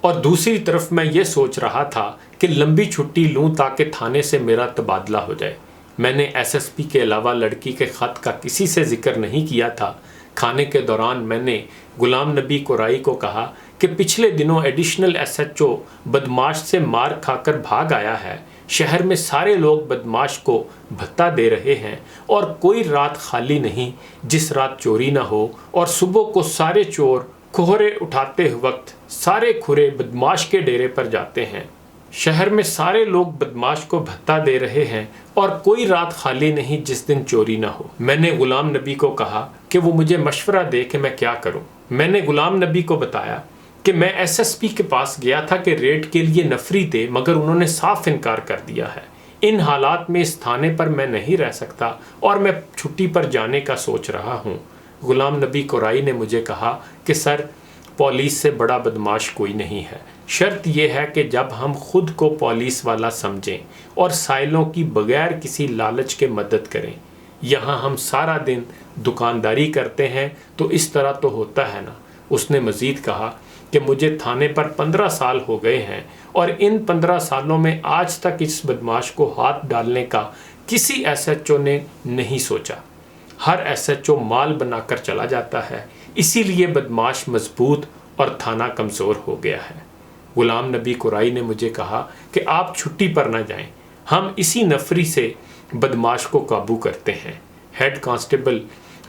اور دوسری طرف میں یہ سوچ رہا تھا کہ لمبی چھٹی لوں تاکہ تھانے سے میرا تبادلہ ہو جائے۔ میں نے ایس ایس پی کے علاوہ لڑکی کے خط کا کسی سے ذکر نہیں کیا تھا۔ کھانے کے دوران میں نے غلام نبی کورائی کو کہا کہ پچھلے دنوں ایڈیشنل ایس ایچ او بدماش سے مار کھا کر بھاگ آیا ہے۔ شہر میں سارے لوگ بدماش کو بھتہ دے رہے ہیں اور کوئی رات خالی نہیں جس رات چوری نہ ہو، اور صبح کو سارے چور کھورے اٹھاتے وقت سارے کھرے بدماش کے ڈیرے پر جاتے ہیں۔ شہر میں سارے لوگ بدماش کو بھتہ دے رہے ہیں اور کوئی رات خالی نہیں جس دن چوری نہ ہو۔ میں نے غلام نبی کو کہا کہ وہ مجھے مشورہ دے کہ میں کیا کروں۔ میں نے غلام نبی کو بتایا کہ میں ایس ایس پی کے پاس گیا تھا کہ ریڈ کے لیے نفری دے، مگر انہوں نے صاف انکار کر دیا ہے۔ ان حالات میں اس تھانے پر میں نہیں رہ سکتا اور میں چھٹی پر جانے کا سوچ رہا ہوں۔ غلام نبی کورائی نے مجھے کہا کہ سر، پولیس سے بڑا بدماش کوئی نہیں ہے۔ شرط یہ ہے کہ جب ہم خود کو پولیس والا سمجھیں اور سائلوں کی بغیر کسی لالچ کے مدد کریں۔ یہاں ہم سارا دن دکانداری کرتے ہیں تو اس طرح تو ہوتا ہے نا۔ اس نے مزید کہا کہ مجھے تھانے پر 15 سال ہو گئے ہیں اور ان 15 سالوں میں آج تک اس بدماش کو ہاتھ ڈالنے کا کسی ایس ایچ او نے نہیں سوچا۔ ہر ایس ایچ او مال بنا کر چلا جاتا ہے، اسی لیے بدماش مضبوط اور تھانہ کمزور ہو گیا ہے۔ غلام نبی کورائی نے مجھے کہا کہ آپ چھٹی پر نہ جائیں، ہم اسی نفری سے بدماش کو قابو کرتے ہیں۔ ہیڈ کانسٹیبل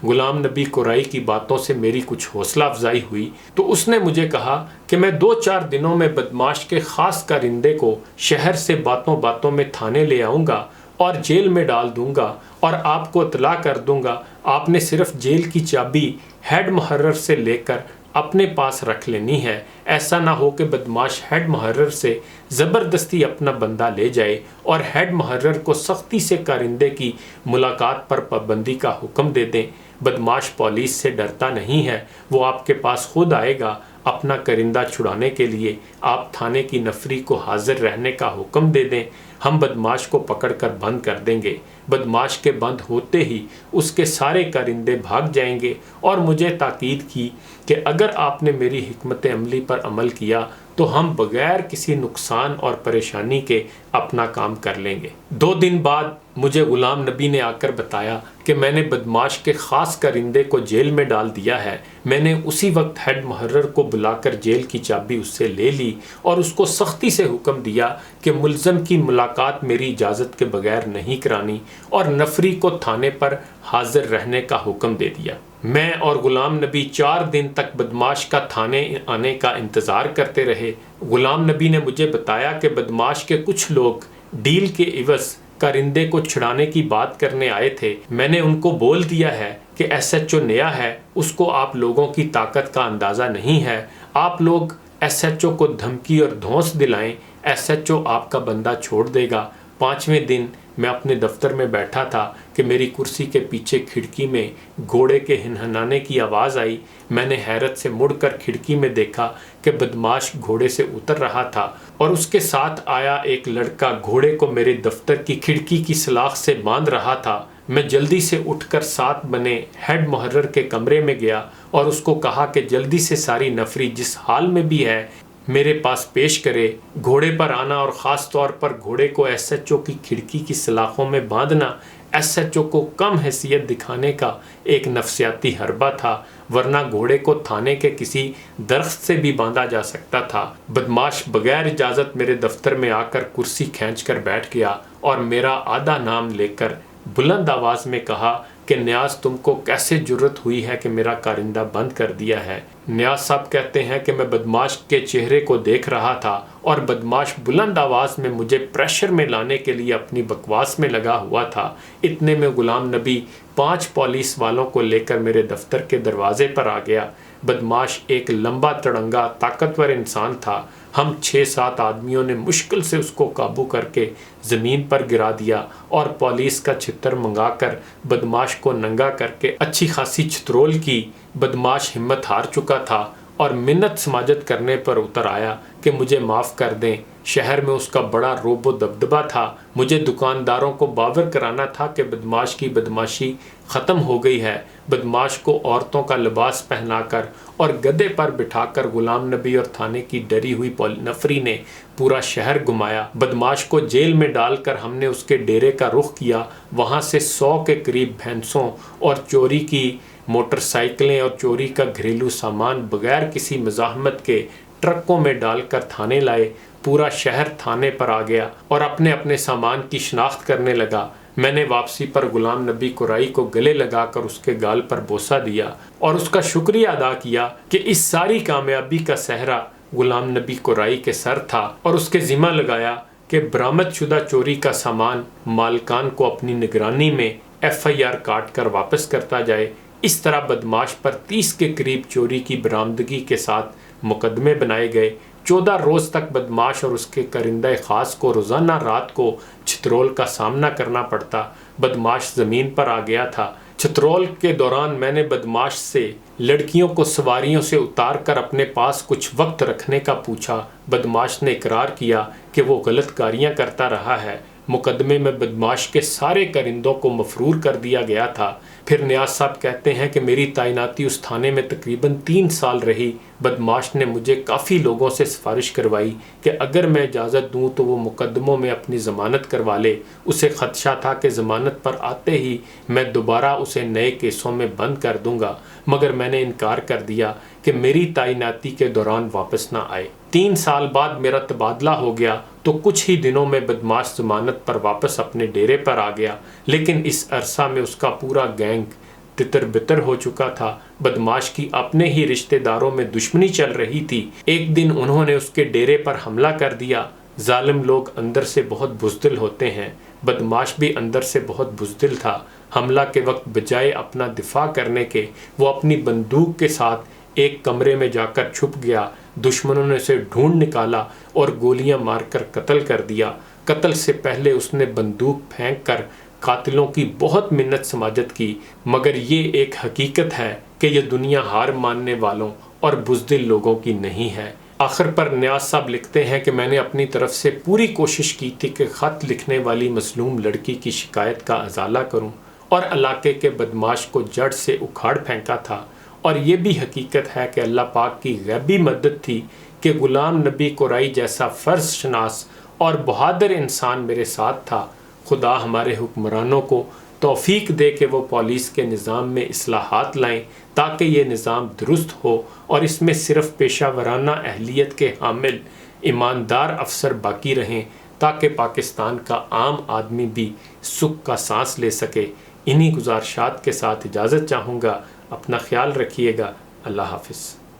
غلام نبی کورائی کی باتوں سے میری کچھ حوصلہ افزائی ہوئی تو اس نے مجھے کہا کہ میں 2-4 دنوں میں بدماش کے خاص کارندے کو شہر سے باتوں باتوں میں تھانے لے آؤں گا اور جیل میں ڈال دوں گا اور آپ کو اطلاع کر دوں گا۔ آپ نے صرف جیل کی چابی ہیڈ محرر سے لے کر اپنے پاس رکھ لینی ہے۔ ایسا نہ ہو کہ بدماش ہیڈ محرر سے زبردستی اپنا بندہ لے جائے اور ہیڈ محرر کو سختی سے کارندے کی ملاقات پر پابندی کا حکم دے دیں۔ بدماش پولیس سے ڈرتا نہیں ہے، وہ آپ کے پاس خود آئے گا اپنا کرندہ چھڑانے کے لیے۔ آپ تھانے کی نفری کو حاضر رہنے کا حکم دے دیں، ہم بدماش کو پکڑ کر بند کر دیں گے۔ بدماش کے بند ہوتے ہی اس کے سارے کارندے بھاگ جائیں گے، اور مجھے تاکید کی کہ اگر آپ نے میری حکمت عملی پر عمل کیا تو ہم بغیر کسی نقصان اور پریشانی کے اپنا کام کر لیں گے۔ 2 دن بعد مجھے غلام نبی نے آ کر بتایا کہ میں نے بدماش کے خاص کارندے کو جیل میں ڈال دیا ہے۔ میں نے اسی وقت ہیڈ محرر کو بلا کر جیل کی چابی اس سے لے لی اور اس کو سختی سے حکم دیا کہ ملزم کی ملاقات میری اجازت کے بغیر نہیں کرانی، اور نفری کو تھانے پر حاضر رہنے کا حکم دے دیا۔ میں اور غلام نبی 4 دن تک بدماش کا تھانے آنے کا انتظار کرتے رہے۔ غلام نبی نے مجھے بتایا کہ بدماش کے کچھ لوگ ڈیل کے عوض کارندے کو چھڑانے کی بات کرنے آئے تھے۔ میں نے ان کو بول دیا ہے کہ ایس ایچ او نیا ہے، اس کو آپ لوگوں کی طاقت کا اندازہ نہیں ہے۔ آپ لوگ ایس ایچ او کو دھمکی اور دھونس دلائیں، ایس ایچ او آپ کا بندہ چھوڑ دے گا۔ 5ویں دن میں اپنے دفتر میں بیٹھا تھا کہ میری کرسی کے پیچھے کھڑکی میں گھوڑے کے ہنہنانے کی آواز آئی۔ میں نے حیرت سے مڑ کر کھڑکی میں دیکھا کہ بدماش گھوڑے سے اتر رہا تھا اور اس کے ساتھ آیا ایک لڑکا گھوڑے کو میرے دفتر کی کھڑکی کی سلاخ سے باندھ رہا تھا۔ میں جلدی سے اٹھ کر ساتھ بنے ہیڈ محرر کے کمرے میں گیا اور اس کو کہا کہ جلدی سے ساری نفری جس حال میں بھی ہے میرے پاس پیش کرے۔ گھوڑے پر آنا اور خاص طور پر گھوڑے کو ایس ایچ او کی کھڑکی کی سلاخوں میں باندھنا ایس ایچ او کو کم حیثیت دکھانے کا ایک نفسیاتی حربہ تھا، ورنہ گھوڑے کو تھانے کے کسی درخت سے بھی باندھا جا سکتا تھا۔ بدماش بغیر اجازت میرے دفتر میں آ کر کرسی کھینچ کر بیٹھ گیا اور میرا آدھا نام لے کر بلند آواز میں کہا کہ نیاز تم کو کیسے جرت ہوئی ہے کہ میرا کارندہ بند کر دیا ہے؟ نیاز صاحب کہتے ہیں کہ میں بدماش کے چہرے کو دیکھ رہا تھا اور بدماش بلند آواز میں مجھے پریشر میں لانے کے لیے اپنی بکواس میں لگا ہوا تھا۔ اتنے میں غلام نبی 5 پولیس والوں کو لے کر میرے دفتر کے دروازے پر آ گیا۔ بدماش ایک لمبا تڑنگا طاقتور انسان تھا۔ ہم 6-7 آدمیوں نے مشکل سے اس کو قابو کر کے زمین پر گرا دیا اور پولیس کا چھتر منگا کر بدماش کو ننگا کر کے اچھی خاصی چترول کی۔ بدماش ہمت ہار چکا تھا اور منت سماجت کرنے پر اتر آیا کہ مجھے معاف کر دیں، شہر میں اس کا بڑا روب و دبدبہ تھا۔ مجھے دکانداروں کو باور کرانا تھا کہ بدماش کی بدماشی ختم ہو گئی ہے۔ بدماش کو عورتوں کا لباس پہنا کر اور گدھے پر بٹھا کر غلام نبی اور تھانے کی ڈری ہوئی نفری نے پورا شہر گھمایا۔ بدماش کو جیل میں ڈال کر ہم نے اس کے ڈیرے کا رخ کیا۔ وہاں سے 100 کے قریب بھینسوں اور چوری کی موٹر سائیکلیں اور چوری کا گھریلو سامان بغیر کسی مزاحمت کے ٹرکوں میں ڈال کر تھانے لائے۔ پورا شہر تھانے پر آ گیا اور اپنے اپنے سامان کی شناخت کرنے لگا۔ میں نے واپسی پر غلام نبی قرائی کو گلے لگا کر اس کے گال پر بوسہ دیا اور اس کا شکریہ ادا کیا کہ اس ساری کامیابی کا سہرا غلام نبی قرائی کے سر تھا، اور اس کے ذمہ لگایا کہ برآمد شدہ چوری کا سامان مالکان کو اپنی نگرانی میں FIR کاٹ کر واپس کرتا جائے۔ اس طرح بدماش پر 30 کے قریب چوری کی برآمدگی کے ساتھ مقدمے بنائے گئے۔ 14 روز تک بدماش اور اس کے کرندہ خاص کو روزانہ رات کو چھترول کا سامنا کرنا پڑتا۔ بدماش زمین پر آ گیا تھا۔ چھترول کے دوران میں نے بدماش سے لڑکیوں کو سواریوں سے اتار کر اپنے پاس کچھ وقت رکھنے کا پوچھا۔ بدماش نے اقرار کیا کہ وہ غلط کاریاں کرتا رہا ہے۔ مقدمے میں بدماش کے سارے کرندوں کو مفرور کر دیا گیا تھا۔ پھر نیاز صاحب کہتے ہیں کہ میری تعیناتی اس تھانے میں تقریباً 3 سال رہی۔ بدماش نے مجھے کافی لوگوں سے سفارش کروائی کہ اگر میں اجازت دوں تو وہ مقدموں میں اپنی ضمانت کروا لے۔ اسے خدشہ تھا کہ ضمانت پر آتے ہی میں دوبارہ اسے نئے کیسوں میں بند کر دوں گا، مگر میں نے انکار کر دیا کہ میری تعیناتی کے دوران واپس نہ آئے۔ 3 سال بعد میرا تبادلہ ہو گیا تو کچھ ہی دنوں میں بدماش ضمانت پر واپس اپنے ڈیرے پر آ گیا، لیکن اس عرصہ میں اس کا پورا گینگ تتر بتر ہو چکا تھا۔ بدماش کی اپنے ہی رشتہ داروں میں دشمنی چل رہی تھی۔ ایک دن انہوں نے اس کے ڈیرے پر حملہ کر دیا۔ ظالم لوگ اندر سے بہت بزدل ہوتے ہیں۔ بدماش بھی اندر سے بہت بزدل تھا۔ حملہ کے وقت بجائے اپنا دفاع کرنے کے وہ اپنی بندوق کے ساتھ ایک کمرے میں جا کر چھپ گیا۔ دشمنوں نے اسے ڈھونڈ نکالا اور گولیاں مار کر قتل کر دیا۔ قتل سے پہلے اس نے بندوق پھینک کر قاتلوں کی بہت منت سماجت کی، مگر یہ ایک حقیقت ہے کہ یہ دنیا ہار ماننے والوں اور بزدل لوگوں کی نہیں ہے۔ آخر پر نیاز صاحب لکھتے ہیں کہ میں نے اپنی طرف سے پوری کوشش کی تھی کہ خط لکھنے والی مظلوم لڑکی کی شکایت کا ازالہ کروں اور علاقے کے بدماش کو جڑ سے اکھاڑ پھینکا تھا، اور یہ بھی حقیقت ہے کہ اللہ پاک کی غیبی مدد تھی کہ غلام نبی قرائی جیسا فرض شناس اور بہادر انسان میرے ساتھ تھا۔ خدا ہمارے حکمرانوں کو توفیق دے کہ وہ پولیس کے نظام میں اصلاحات لائیں تاکہ یہ نظام درست ہو اور اس میں صرف پیشہ ورانہ اہلیت کے حامل ایماندار افسر باقی رہیں، تاکہ پاکستان کا عام آدمی بھی سکھ کا سانس لے سکے۔ انہی گزارشات کے ساتھ اجازت چاہوں گا۔ اپنا خیال رکھیے گا۔ اللہ حافظ۔